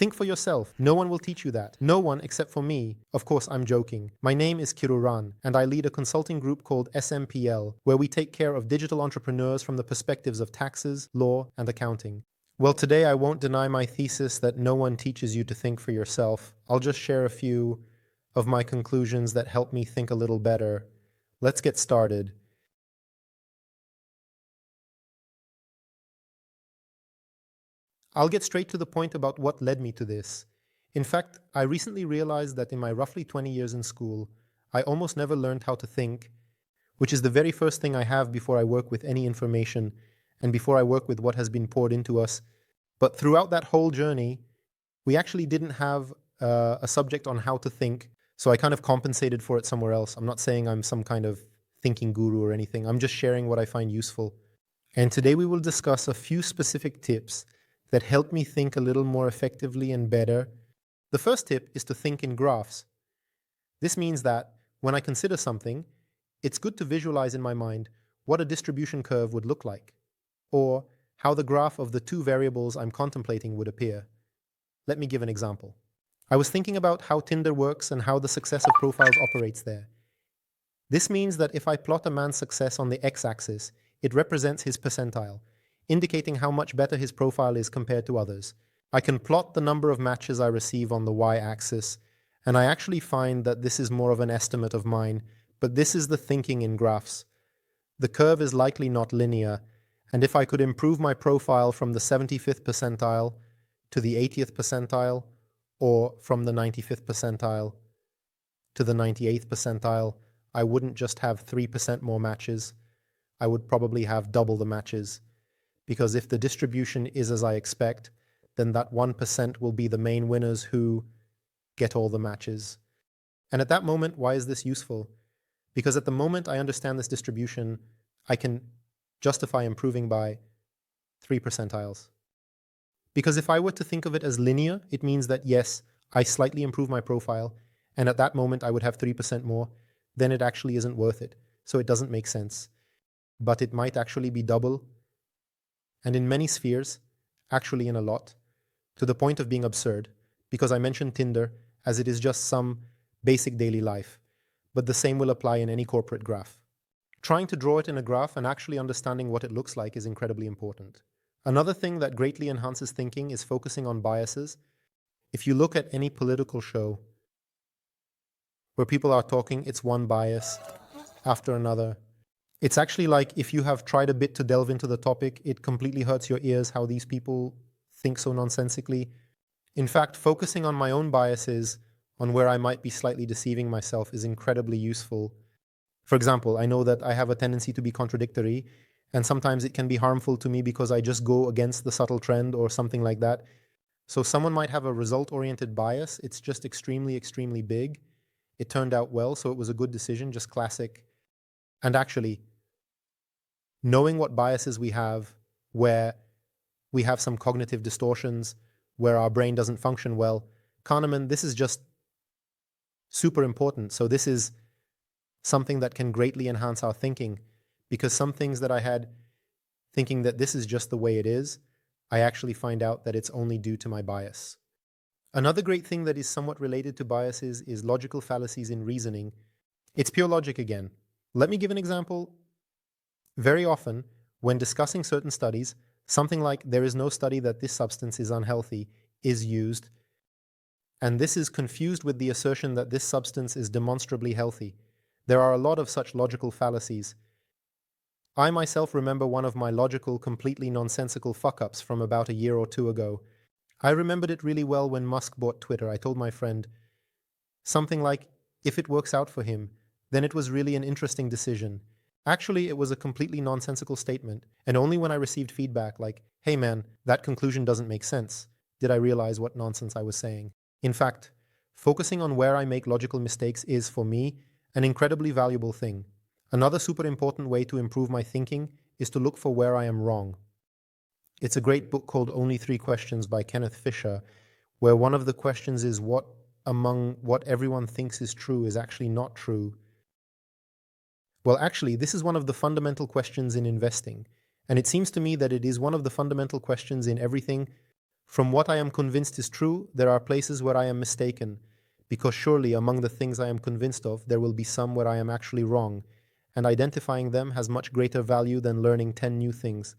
Think for yourself. No one will teach you that. No one except for me. Of course, I'm joking. My name is Kirill Juran, and I lead a consulting group called SMPL, where we take care of digital entrepreneurs from the perspectives of taxes, law, and accounting. Well, today I won't deny my thesis that no one teaches you to think for yourself. I'll just share a few of my conclusions that help me think a little better. Let's get started. I'll get straight to the point about what led me to this. In fact, I recently realized that in my roughly 20 years in school, I almost never learned how to think, which is the very first thing I have before I work with any information and before I work with what has been poured into us. But throughout that whole journey, we actually didn't have a subject on how to think, so I kind of compensated for it somewhere else. I'm not saying I'm some kind of thinking guru or anything. I'm just sharing what I find useful. And today we will discuss a few specific tips that help me think a little more effectively and better. The first tip is to think in graphs. This means that when I consider something, it's good to visualize in my mind what a distribution curve would look like, or how the graph of the two variables I'm contemplating would appear. Let me give an example. I was thinking about how Tinder works and how the success of profiles operates there. This means that if I plot a man's success on the x-axis, it represents his percentile, indicating how much better his profile is compared to others. I can plot the number of matches I receive on the y-axis, and I actually find that this is more of an estimate of mine, but this is the thinking in graphs. The curve is likely not linear, and if I could improve my profile from the 75th percentile to the 80th percentile, or from the 95th percentile to the 98th percentile, I wouldn't just have 3% more matches. I would probably have double the matches. Because if the distribution is as I expect, then that 1% will be the main winners who get all the matches. And at that moment, why is this useful? Because at the moment I understand this distribution, I can justify improving by 3 percentiles. Because if I were to think of it as linear, it means that yes, I slightly improve my profile, and at that moment I would have 3% more, then it actually isn't worth it. So it doesn't make sense. But it might actually be double, and in many spheres, actually in a lot, to the point of being absurd, because I mentioned Tinder as it is just some basic daily life, but the same will apply in any corporate graph. Trying to draw it in a graph and actually understanding what it looks like is incredibly important. Another thing that greatly enhances thinking is focusing on biases. If you look at any political show where people are talking, it's one bias after another. It's actually like if you have tried a bit to delve into the topic, it completely hurts your ears how these people think so nonsensically. In fact, focusing on my own biases, on where I might be slightly deceiving myself, is incredibly useful. For example, I know that I have a tendency to be contradictory, and sometimes it can be harmful to me because I just go against the subtle trend or something like that. So someone might have a result-oriented bias. It's just extremely, extremely big. It turned out well, so it was a good decision, just classic. And actually, knowing what biases we have, where we have some cognitive distortions, where our brain doesn't function well, Kahneman, this is just super important. So this is something that can greatly enhance our thinking, because some things that I had thinking that this is just the way it is, I actually find out that it's only due to my bias. Another great thing that is somewhat related to biases is logical fallacies in reasoning. It's pure logic again. Let me give an example. Very often, when discussing certain studies, something like there is no study that this substance is unhealthy is used, and this is confused with the assertion that this substance is demonstrably healthy. There are a lot of such logical fallacies. I myself remember one of my logical, completely nonsensical fuck-ups from about a year or two ago. I remembered it really well when Musk bought Twitter. I told my friend something like, if it works out for him, then it was really an interesting decision. Actually, it was a completely nonsensical statement, and only when I received feedback like, hey man, that conclusion doesn't make sense, did I realize what nonsense I was saying. In fact, focusing on where I make logical mistakes is, for me, an incredibly valuable thing. Another super important way to improve my thinking is to look for where I am wrong. It's a great book called Only 3 Questions by Kenneth Fisher, where one of the questions is what among what everyone thinks is true is actually not true. Well, actually, this is one of the fundamental questions in investing, and it seems to me that it is one of the fundamental questions in everything From what I am convinced is true, there are places where I am mistaken, because surely among the things I am convinced of, there will be some where I am actually wrong, and identifying them has much greater value than learning 10 new things.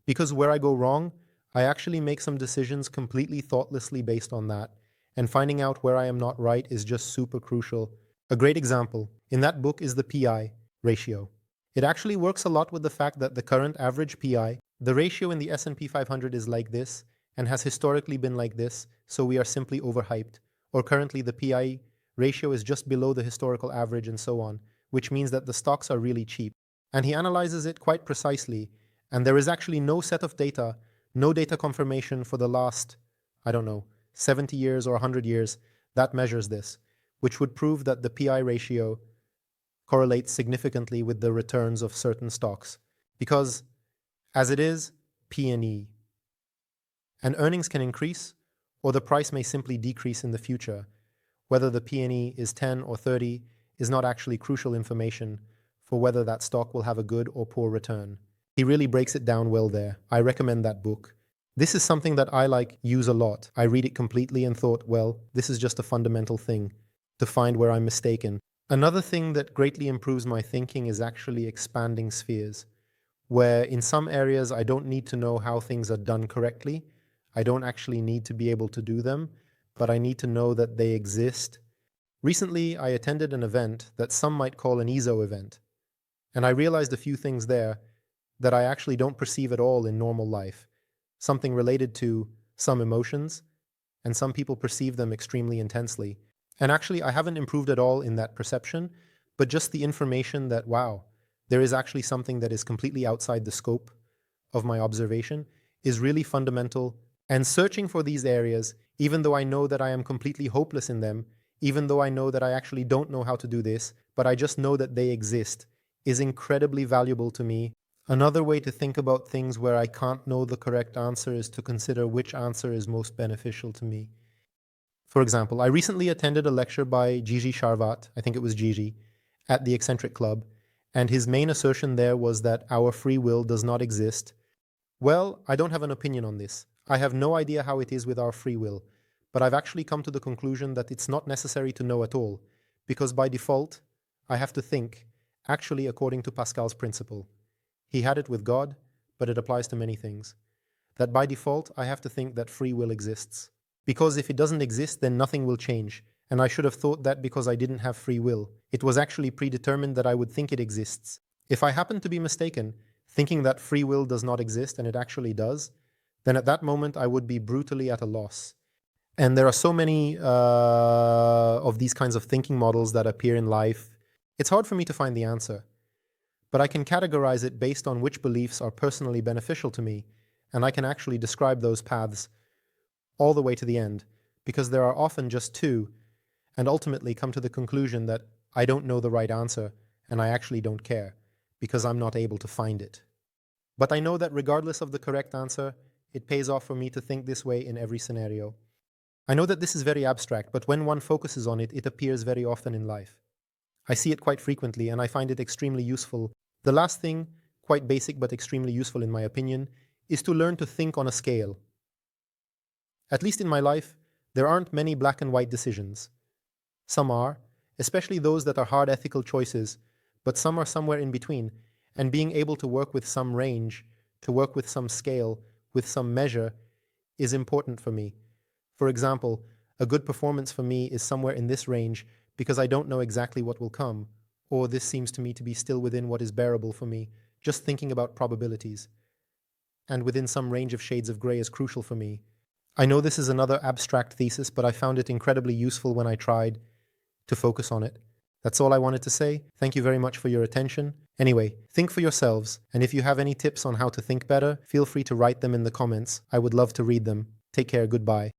Because where I go wrong, I actually make some decisions completely thoughtlessly based on that, and finding out where I am not right is just super crucial. A great example in that book is the PI ratio. It actually works a lot with the fact that the current average PI, the ratio in the S&P 500 is like this and has historically been like this, so we are simply overhyped. Or currently the PI ratio is just below the historical average and so on, which means that the stocks are really cheap. And he analyzes it quite precisely, and there is actually no set of data, no data confirmation for the last, 70 years or 100 years that measures this, which would prove that the PI ratio correlates significantly with the returns of certain stocks. Because, as it is, P/E. And earnings can increase, or the price may simply decrease in the future. Whether the P/E is 10 or 30 is not actually crucial information for whether that stock will have a good or poor return. He really breaks it down well there. I recommend that book. This is something that I use a lot. I read it completely and thought, well, this is just a fundamental thing to find where I'm mistaken. Another thing that greatly improves my thinking is actually expanding spheres, where in some areas I don't need to know how things are done correctly. I don't actually need to be able to do them, but I need to know that they exist. Recently, I attended an event that some might call an ESO event, and I realized a few things there that I actually don't perceive at all in normal life. Something related to some emotions, and some people perceive them extremely intensely. And actually, I haven't improved at all in that perception, but just the information that, wow, there is actually something that is completely outside the scope of my observation is really fundamental. And searching for these areas, even though I know that I am completely hopeless in them, even though I know that I actually don't know how to do this, but I just know that they exist, is incredibly valuable to me. Another way to think about things where I can't know the correct answer is to consider which answer is most beneficial to me. For example, I recently attended a lecture by Gigi Sharvat, I think it was Gigi, at the Eccentric Club, and his main assertion there was that our free will does not exist. Well, I don't have an opinion on this. I have no idea how it is with our free will, but I've actually come to the conclusion that it's not necessary to know at all, because by default, I have to think, actually according to Pascal's principle. He had it with God, but it applies to many things. That by default, I have to think that free will exists. Because if it doesn't exist, then nothing will change. And I should have thought that because I didn't have free will. It was actually predetermined that I would think it exists. If I happen to be mistaken, thinking that free will does not exist and it actually does, then at that moment I would be brutally at a loss. And there are so many of these kinds of thinking models that appear in life. It's hard for me to find the answer. But I can categorize it based on which beliefs are personally beneficial to me, and I can actually describe those paths all the way to the end, because there are often just two, and ultimately come to the conclusion that I don't know the right answer, and I actually don't care, because I'm not able to find it. But I know that regardless of the correct answer, it pays off for me to think this way in every scenario. I know that this is very abstract, but when one focuses on it, it appears very often in life. I see it quite frequently, and I find it extremely useful. The last thing, quite basic but extremely useful in my opinion, is to learn to think on a scale. At least in my life, there aren't many black and white decisions. Some are, especially those that are hard ethical choices, but some are somewhere in between, and being able to work with some range, to work with some scale, with some measure, is important for me. For example, a good performance for me is somewhere in this range because I don't know exactly what will come, or this seems to me to be still within what is bearable for me, just thinking about probabilities. And within some range of shades of gray is crucial for me. I know this is another abstract thesis, but I found it incredibly useful when I tried to focus on it. That's all I wanted to say. Thank you very much for your attention. Anyway, think for yourselves, and if you have any tips on how to think better, feel free to write them in the comments. I would love to read them. Take care, goodbye.